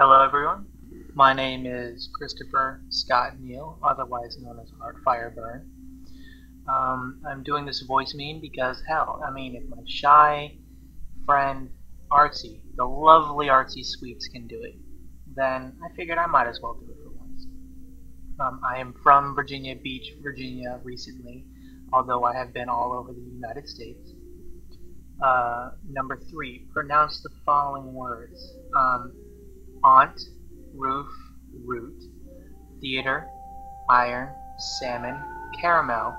Hello everyone, my name is Christopher Scott Neal, otherwise known as Heartfire. I'm doing this voice meme because hell, if my shy friend Artsy, the lovely Artsy Sweeps can do it, then I figured I might as well do it for once. I am from Virginia Beach, Virginia recently, although I have been all over the United States. Number 3, pronounce the following words. Aunt, roof, root, theater, iron, salmon, caramel,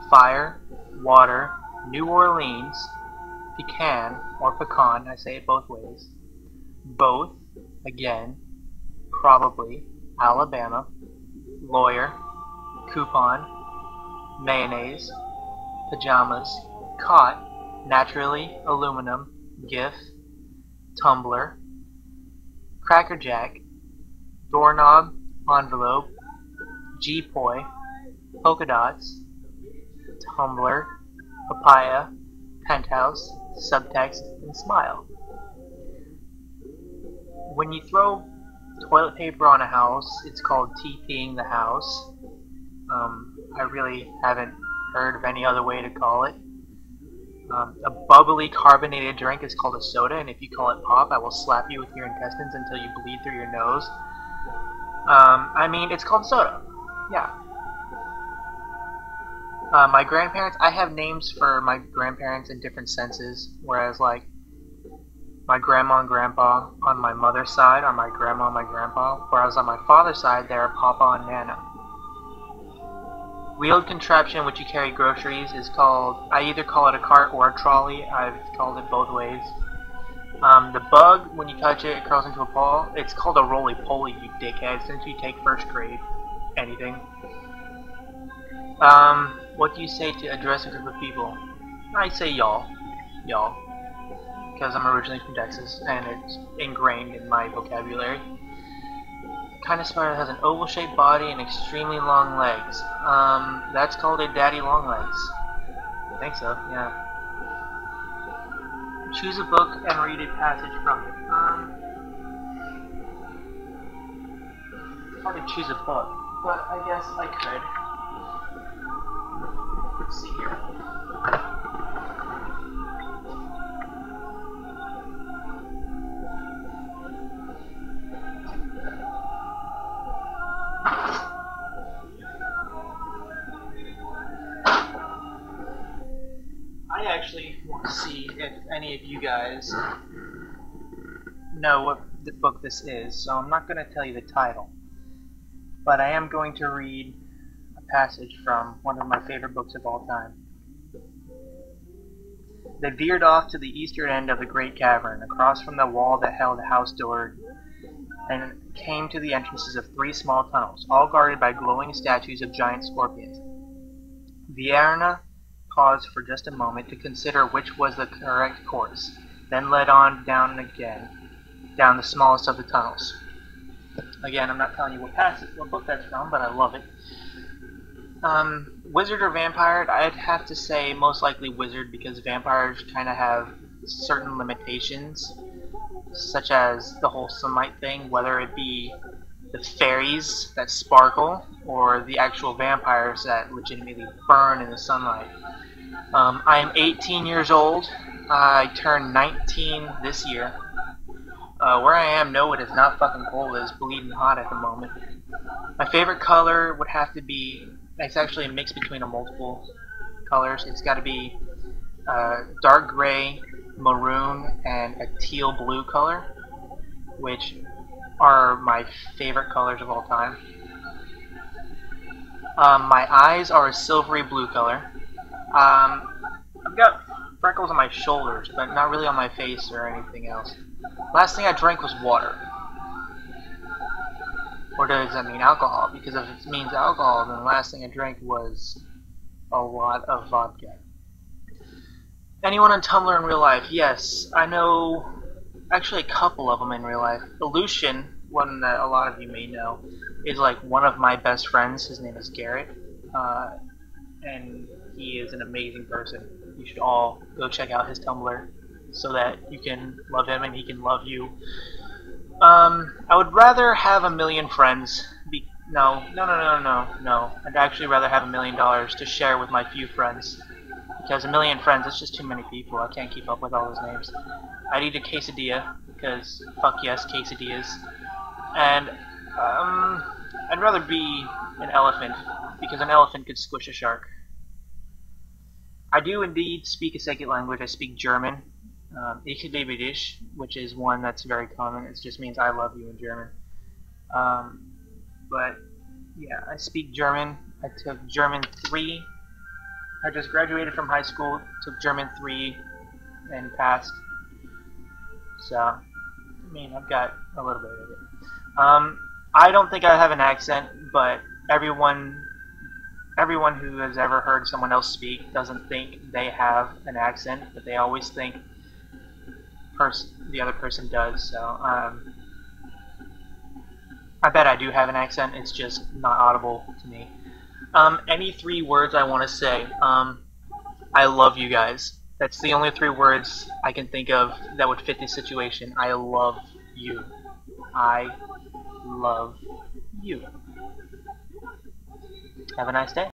fire, water, New Orleans, pecan, or pecan, I say it both ways, both, again, probably, Alabama, lawyer, coupon, mayonnaise, pajamas, cot, naturally, aluminum, gif, tumblr, Cracker Jack, doorknob, envelope, G-poi, polka dots, Tumblr, papaya, penthouse, subtext, and smile. When you throw toilet paper on a house, it's called TPing the house. I really haven't heard of any other way to call it. A bubbly carbonated drink is called a soda, and if you call it pop, I will slap you with your intestines until you bleed through your nose. It's called soda. Yeah. My grandparents, I have names for my grandparents in different senses, whereas like my grandma and grandpa on my mother's side are my grandma and my grandpa, whereas on my father's side they are papa and nana. Wheeled contraption which you carry groceries is called, I either call it a cart or a trolley. I've called it both ways. The bug, when you touch it, it curls into a ball. It's called a roly-poly, you dickhead, since you take first grade. Anything. What do you say to address a group of people? I say y'all. Y'all. Because I'm originally from Texas, and it's ingrained in my vocabulary. Kind of spider has an oval-shaped body and extremely long legs. That's called a daddy long legs. I think so, yeah. Choose a book and read a passage from it. It's hard to choose a book, but I guess I could. Let's see here. I actually want to see if any of you guys know what the book this is, so I'm not going to tell you the title, but I am going to read a passage from one of my favorite books of all time. They veered off to the eastern end of the great cavern, across from the wall that held the house door, and came to the entrances of 3 small tunnels, all guarded by glowing statues of giant scorpions. Vienna paused for just a moment to consider which was the correct course, then led on down again, down the smallest of the tunnels. Again, I'm not telling you what book that's from, but I love it. Wizard or vampire? I'd have to say most likely wizard, because vampires kind of have certain limitations, such as the whole sunlight thing, whether it be the fairies that sparkle, or the actual vampires that legitimately burn in the sunlight. I am 18 years old. I turned 19 this year. Where I am, no, it is not fucking cold. It is bleeding hot at the moment. My favorite color would have to be, it's actually a mix between multiple colors. It's got to be dark gray, maroon, and a teal blue color, which are my favorite colors of all time. My eyes are a silvery blue color. I've got freckles on my shoulders, but not really on my face or anything else. Last thing I drank was water. Or does that mean alcohol? Because if it means alcohol, then the last thing I drank was a lot of vodka. Anyone on Tumblr in real life? Yes, I know actually a couple of them in real life. Illusion, one that a lot of you may know, is like one of my best friends. His name is Garrett. And he is an amazing person. You should all go check out his Tumblr so that you can love him and he can love you. I would rather have a million friends. No. I'd actually rather have $1,000,000 to share with my few friends. Because a million friends, that's just too many people. I can't keep up with all those names. I'd eat a quesadilla, because fuck yes, quesadillas. And, I'd rather be an elephant, because an elephant could squish a shark. I do indeed speak a second language. I speak German. Ich liebe dich, which is one that's very common. It just means I love you in German. But yeah, I speak German. I took German 3. I just graduated from high school, took German 3, and passed. So, I mean, I've got a little bit of it. I don't think I have an accent, but everyone who has ever heard someone else speak doesn't think they have an accent, but they always think the other person does. So I bet I do have an accent. It's just not audible to me. Any 3 words I want to say. I love you guys. That's the only 3 words I can think of that would fit this situation. I love you. I love you. Have a nice day.